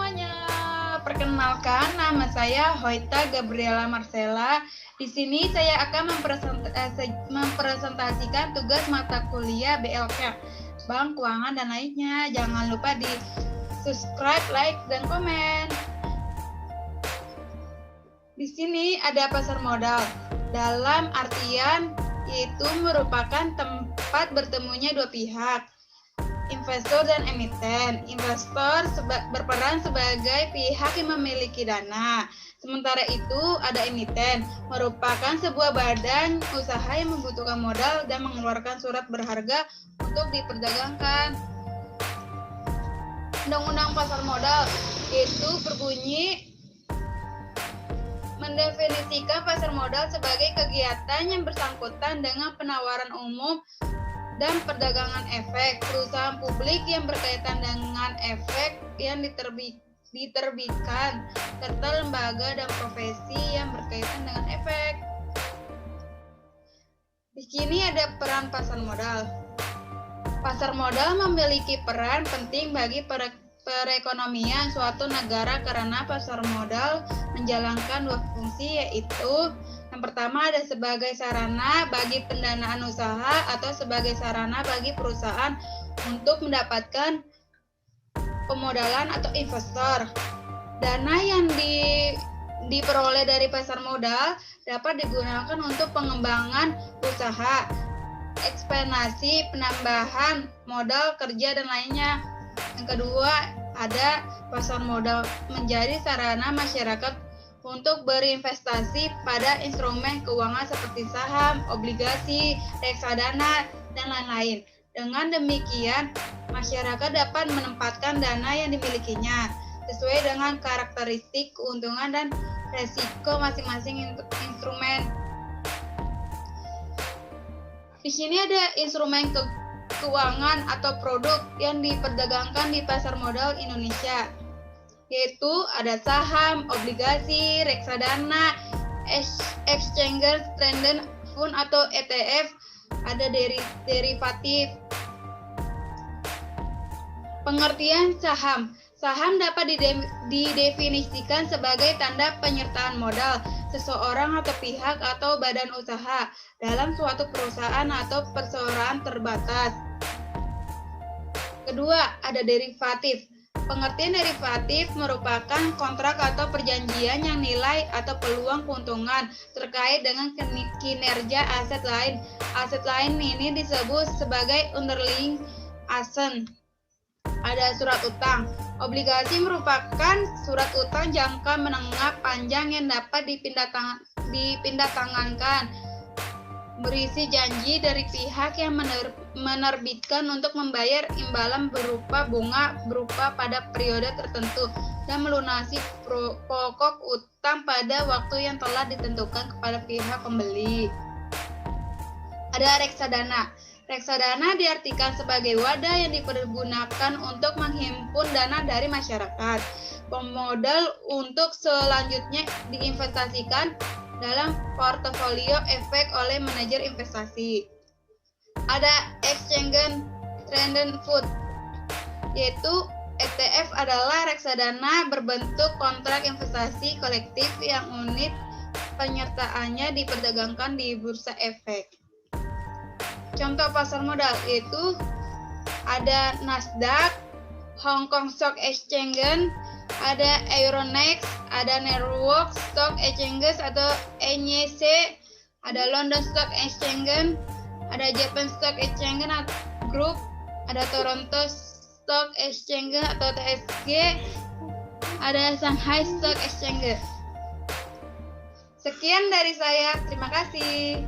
semuanya, perkenalkan nama saya Hoita Gabriela Marcella. Di sini saya akan mempresentasikan tugas mata kuliah BLK, Bank, Keuangan, dan lainnya. Jangan lupa di subscribe, like, dan komen. Di sini ada pasar modal, dalam artian yaitu merupakan tempat bertemunya dua pihak, investor dan emiten. Investor berperan sebagai pihak yang memiliki dana. Sementara itu, ada emiten, merupakan sebuah badan usaha yang membutuhkan modal dan mengeluarkan surat berharga untuk diperdagangkan. Undang-Undang Pasar Modal itu berbunyi mendefinisikan pasar modal sebagai kegiatan yang bersangkutan dengan penawaran umum dan perdagangan efek perusahaan publik yang berkaitan dengan efek yang diterbitkan, serta lembaga dan profesi yang berkaitan dengan efek. Di sini ada peran pasar modal. Pasar modal memiliki peran penting bagi perekonomian suatu negara karena pasar modal menjalankan dua fungsi, yaitu yang pertama ada sebagai sarana bagi pendanaan usaha atau sebagai sarana bagi perusahaan untuk mendapatkan pemodalan atau investor. Dana yang diperoleh dari pasar modal dapat digunakan untuk pengembangan usaha, ekspansi, penambahan modal kerja, dan lainnya. Yang kedua, ada pasar modal menjadi sarana masyarakat untuk berinvestasi pada instrumen keuangan seperti saham, obligasi, reksadana, dan lain-lain. Dengan demikian, masyarakat dapat menempatkan dana yang dimilikinya sesuai dengan karakteristik keuntungan dan resiko masing-masing instrumen. Di sini ada instrumen keuangan atau produk yang diperdagangkan di pasar modal Indonesia, yaitu ada saham, obligasi, reksadana, exchange traded fund atau ETF, ada derivatif. Pengertian saham. Saham dapat didefinisikan sebagai tanda penyertaan modal seseorang atau pihak atau badan usaha dalam suatu perusahaan atau perseroan terbatas. Kedua, ada derivatif. Pengertian derivatif merupakan kontrak atau perjanjian yang nilai atau peluang keuntungan terkait dengan kinerja aset lain. Aset lain ini disebut sebagai underlying asset. Ada surat utang. Obligasi merupakan surat utang jangka menengah panjang yang dapat dipindahtangankan, berisi janji dari pihak yang menerbitkan untuk membayar imbalan berupa bunga berupa pada periode tertentu dan melunasi pokok utang pada waktu yang telah ditentukan kepada pihak pembeli. Ada reksadana. Reksadana diartikan sebagai wadah yang dipergunakan untuk menghimpun dana dari masyarakat, pemodal untuk selanjutnya diinvestasikan dalam portofolio efek oleh manajer investasi. Ada exchange traded fund, yaitu ETF adalah reksadana berbentuk kontrak investasi kolektif yang unit penyertaannya diperdagangkan di bursa efek. Contoh pasar modal yaitu ada Nasdaq, Hong Kong Stock Exchange, ada Euronext, ada New York Stock Exchange atau NYSE, ada London Stock Exchange, ada Japan Stock Exchange Group, ada Toronto Stock Exchange atau TSG, ada Shanghai Stock Exchange. Sekian dari saya, terima kasih.